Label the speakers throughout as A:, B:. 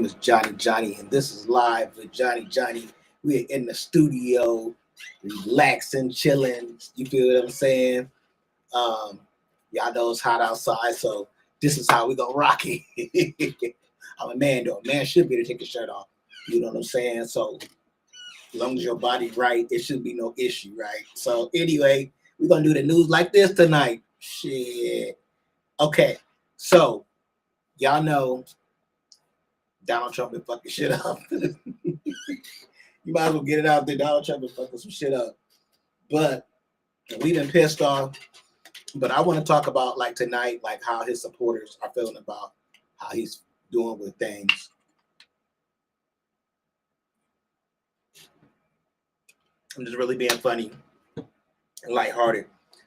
A: name is Johnny, and this is Live with Johnny. We're in the studio, relaxing, chilling. You feel what I'm saying? Y'all know it's hot outside, so this is how we gonna rock it. I'm a man, though. A man should be able to take his shirt off. You know what I'm saying? So as long as your body right, it should be no issue, right? So anyway, we're gonna do the news like this tonight. Shit. Okay, so y'all know Donald Trump been fucking shit up. You might as well get it out there. Donald Trump been fucking some shit up. But we've been pissed off. But I want to talk about like tonight, like how his supporters are feeling about how he's doing with things. I'm just really being funny and lighthearted.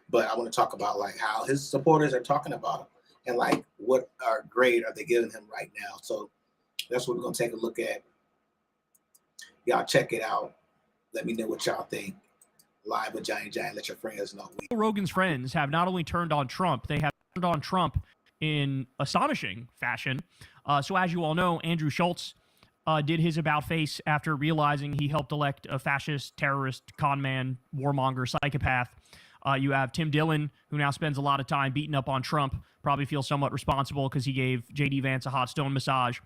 A: But I want to talk about like how his supporters are talking about him and like what grade are they giving him right now. So that's what we're gonna take a look at. Y'all check it out. Let me know what y'all think. Live with Johnny. Let your friends know.
B: Rogan's friends have not only turned on Trump, they have turned on Trump in astonishing fashion. So as you all know, Andrew Schultz did his about face after realizing he helped elect a fascist, terrorist, conman, warmonger, psychopath. You have Tim Dillon, who now spends a lot of time beating up on Trump, probably feels somewhat responsible because he gave J.D. Vance a hot stone massage.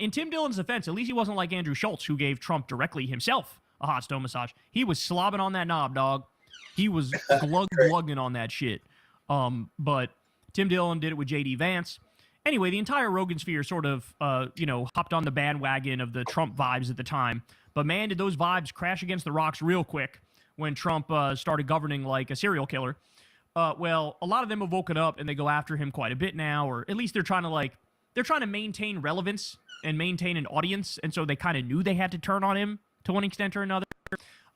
B: In Tim Dillon's defense, at least he wasn't like Andrew Schultz, who gave Trump directly himself a hot stone massage. He was slobbing on that knob, dog. He was glugging on that shit. But Tim Dillon did it with J.D. Vance. Anyway, the entire Rogan sphere sort of, hopped on the bandwagon of the Trump vibes at the time. But man, did those vibes crash against the rocks real quick when Trump started governing like a serial killer. Well, a lot of them have woken up and they go after him quite a bit now, or at least they're trying to maintain relevance and maintain an audience, and so they kind of knew they had to turn on him to one extent or another.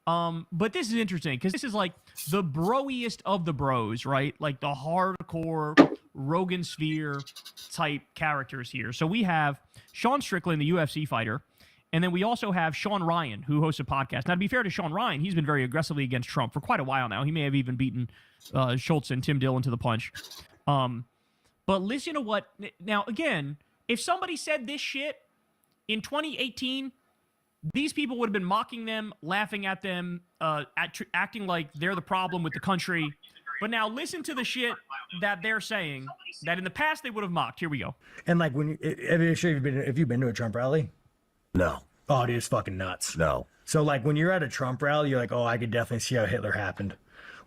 B: But this is interesting because this is like the broiest of the bros, right? Like the hardcore Rogan sphere type characters here. So we have Sean Strickland, the UFC fighter, and then we also have Sean Ryan, who hosts a podcast. Now, to be fair to Sean Ryan, he's been very aggressively against Trump for quite a while now. He may have even beaten Schultz and Tim Dillon to the punch. But listen to what... Now, again, if somebody said this shit in 2018... these people would have been mocking them, laughing at them, acting like they're the problem with the country. But now listen to the shit that they're saying that in the past they would have mocked. Here we go.
C: And like when if you've been to a Trump rally?
D: No.
C: Oh, dude, it's fucking nuts.
D: No.
C: So like when you're at a Trump rally, you're like, oh, I could definitely see how Hitler happened.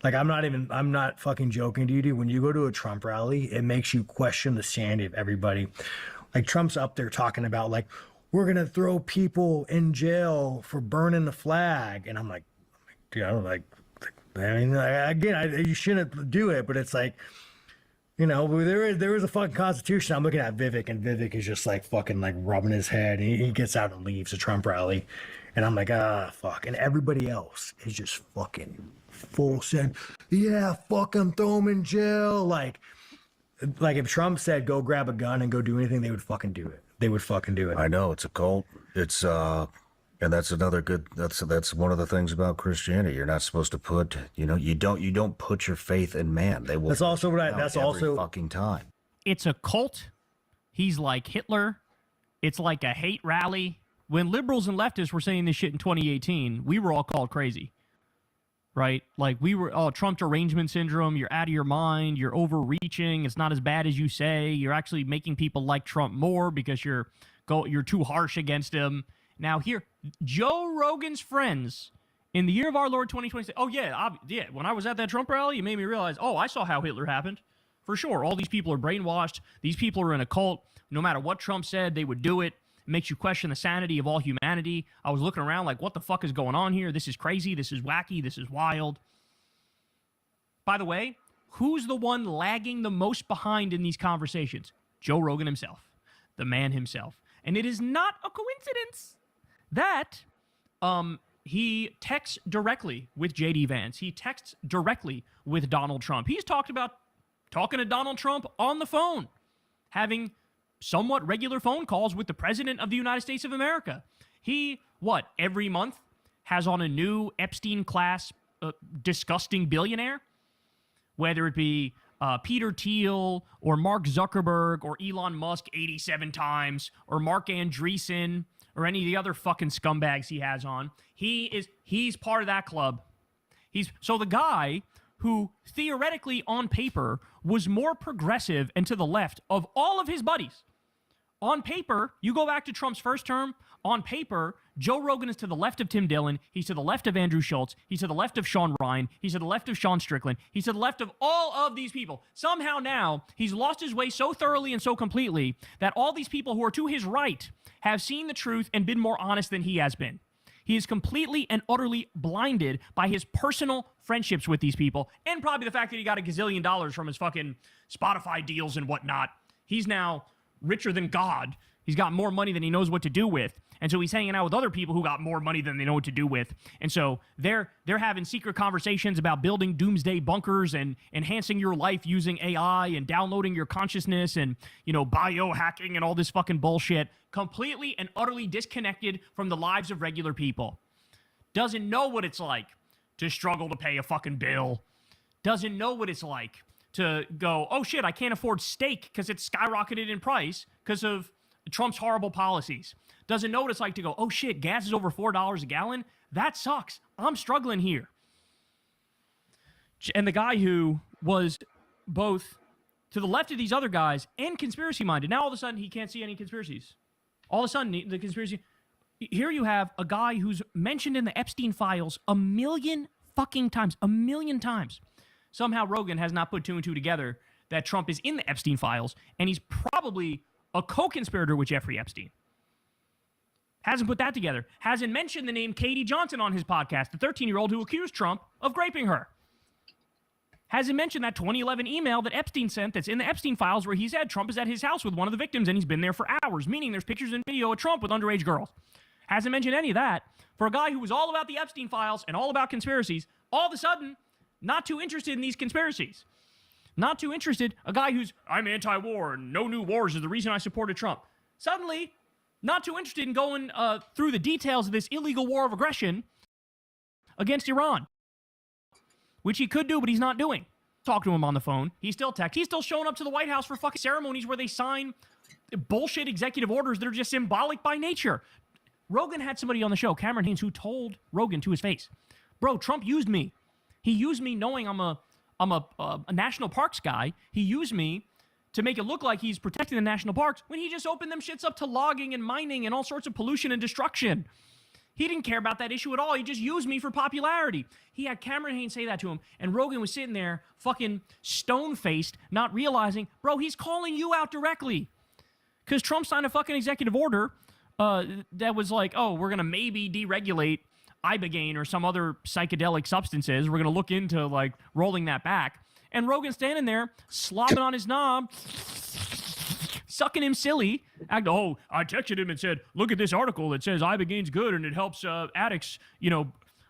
C: Like I'm not fucking joking to you, dude. When you go to a Trump rally, it makes you question the sanity of everybody. Like Trump's up there talking about like, we're going to throw people in jail for burning the flag. And I'm like, dude, I don't like, I mean, again, you shouldn't do it, but it's like, you know, there is a fucking constitution. I'm looking at Vivek, and Vivek is just like fucking like rubbing his head, and he gets out and leaves the Trump rally. And I'm like, fuck. And everybody else is just fucking full send. Yeah, fuck him, throw him in jail. Like if Trump said, go grab a gun and go do anything, they would fucking do it. They would fucking do it.
D: I know it's a cult. It's and that's another good. That's one of the things about Christianity. You're not supposed to put. You know, you don't put your faith in man. They will.
C: That's also right. That's also
D: fucking time.
B: It's a cult. He's like Hitler. It's like a hate rally. When liberals and leftists were saying this shit in 2018, we were all called crazy. Right? Like we were, Trump derangement syndrome, you're out of your mind, you're overreaching, it's not as bad as you say, you're actually making people like Trump more because you're too harsh against him. Now here, Joe Rogan's friends, in the year of our Lord 2020, oh yeah, when I was at that Trump rally, it made me realize, I saw how Hitler happened. For sure, all these people are brainwashed, these people are in a cult, no matter what Trump said, they would do it. It makes you question the sanity of all humanity. I was looking around like, what the fuck is going on here? This is crazy. This is wacky. This is wild. By the way, who's the one lagging the most behind in these conversations? Joe Rogan himself, the man himself. And it is not a coincidence that he texts directly with J.D. Vance. He texts directly with Donald Trump. He's talking to Donald Trump on the phone, having somewhat regular phone calls with the President of the United States of America. He, every month has on a new Epstein-class disgusting billionaire? Whether it be Peter Thiel or Mark Zuckerberg or Elon Musk 87 times or Mark Andreessen or any of the other fucking scumbags he has on. He's part of that club. So the guy who theoretically on paper was more progressive and to the left of all of his buddies. On paper, you go back to Trump's first term, on paper, Joe Rogan is to the left of Tim Dillon. He's to the left of Andrew Schultz. He's to the left of Sean Ryan. He's to the left of Sean Strickland. He's to the left of all of these people. Somehow now, he's lost his way so thoroughly and so completely that all these people who are to his right have seen the truth and been more honest than he has been. He is completely and utterly blinded by his personal friendships with these people and probably the fact that he got $1 gazillion from his fucking Spotify deals and whatnot. He's now richer than God. He's got more money than he knows what to do with. And so he's hanging out with other people who got more money than they know what to do with. And so they're having secret conversations about building doomsday bunkers and enhancing your life using AI and downloading your consciousness and, biohacking and all this fucking bullshit. Completely and utterly disconnected from the lives of regular people. Doesn't know what it's like to struggle to pay a fucking bill. Doesn't know what it's like to go, oh shit, I can't afford steak because it's skyrocketed in price because of Trump's horrible policies. Doesn't know what it's like to go, oh shit, gas is over $4 a gallon. That sucks. I'm struggling here. And the guy who was both to the left of these other guys and conspiracy-minded, now all of a sudden he can't see any conspiracies. All of a sudden the conspiracy... Here you have a guy who's mentioned in the Epstein files 1 million fucking times. 1 million times. Somehow Rogan has not put two and two together that Trump is in the Epstein files, and he's probably a co-conspirator with Jeffrey Epstein. Hasn't put that together. Hasn't mentioned the name Katie Johnson on his podcast, the 13-year-old who accused Trump of raping her. Hasn't mentioned that 2011 email that Epstein sent that's in the Epstein files where he said Trump is at his house with one of the victims and he's been there for hours, meaning there's pictures and video of Trump with underage girls. Hasn't mentioned any of that. For a guy who was all about the Epstein files and all about conspiracies, all of a sudden, not too interested in these conspiracies. Not too interested. A guy who's, I'm anti-war and no new wars is the reason I supported Trump. Suddenly, not too interested in going through the details of this illegal war of aggression against Iran, which he could do, but he's not doing. Talk to him on the phone. He's still texting. He's still showing up to the White House for fucking ceremonies where they sign bullshit executive orders that are just symbolic by nature. Rogan had somebody on the show, Cameron Haynes, who told Rogan to his face, bro, Trump used me. He used me knowing I'm a national parks guy. He used me to make it look like he's protecting the national parks when he just opened them shits up to logging and mining and all sorts of pollution and destruction. He didn't care about that issue at all. He just used me for popularity. He had Cameron Haynes say that to him, and Rogan was sitting there fucking stone-faced, not realizing, bro, he's calling you out directly. Because Trump signed a fucking executive order that was like, oh, we're going to maybe deregulate Ibogaine or some other psychedelic substances. We're going to look into, like, rolling that back. And Rogan's standing there, slobbing on his knob, sucking him silly. I texted him and said, look at this article that says Ibogaine's good and it helps addicts,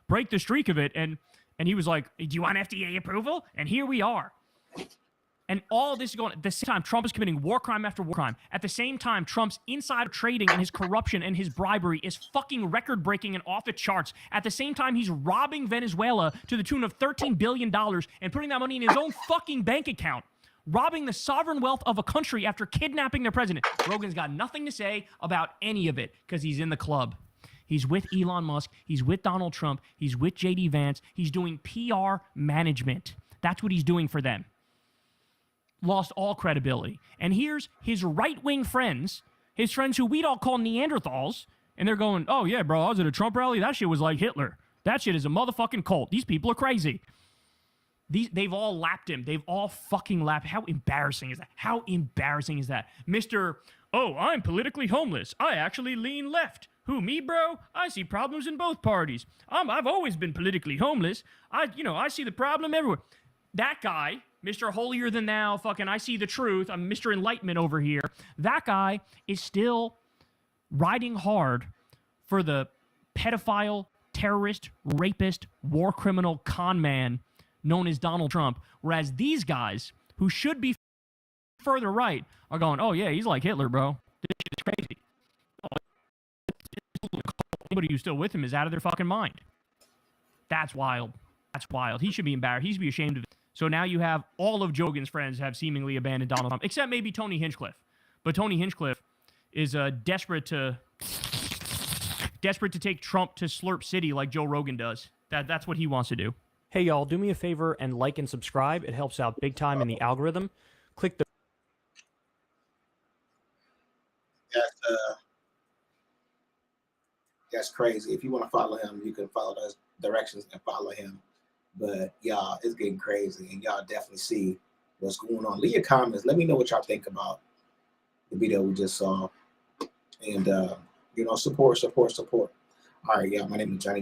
B: break the streak of it. And he was like, do you want FDA approval? And here we are. And all this is going at the same time, Trump is committing war crime after war crime. At the same time, Trump's insider trading and his corruption and his bribery is fucking record-breaking and off the charts. At the same time, he's robbing Venezuela to the tune of $13 billion and putting that money in his own fucking bank account. Robbing the sovereign wealth of a country after kidnapping their president. Rogan's got nothing to say about any of it because he's in the club. He's with Elon Musk. He's with Donald Trump. He's with J.D. Vance. He's doing PR management. That's what he's doing for them. Lost all credibility. And here's his right-wing friends, his friends who we'd all call Neanderthals, and they're going, oh yeah, bro, I was at a Trump rally. That shit was like Hitler. That shit is a motherfucking cult. These people are crazy. They've all lapped him. They've all fucking lapped. How embarrassing is that? How embarrassing is that? Mr. Oh, I'm politically homeless. I actually lean left. Who, me, bro? I see problems in both parties. I've always been politically homeless. I see the problem everywhere. That guy, Mr. Holier Than Thou, fucking I see the truth. I'm Mr. Enlightenment over here. That guy is still riding hard for the pedophile, terrorist, rapist, war criminal, con man known as Donald Trump, whereas these guys, who should be further right, are going, oh yeah, he's like Hitler, bro. This shit is crazy. Anybody who's still with him is out of their fucking mind. That's wild. That's wild. He should be embarrassed. He should be ashamed of it. So now you have all of Joe Rogan's friends have seemingly abandoned Donald Trump, except maybe Tony Hinchcliffe. But Tony Hinchcliffe is desperate to take Trump to Slurp City like Joe Rogan does. That's what he wants to do. Hey, y'all, do me a favor and like and subscribe. It helps out big time in the algorithm. Click the...
A: That's crazy. If you want to follow him, you can follow those directions and follow him. But y'all, it's getting crazy, and y'all definitely see what's going on. Leave your comments. Let me know what y'all think about the video we just saw. And, support. All right, y'all. My name is Johnny Johnny.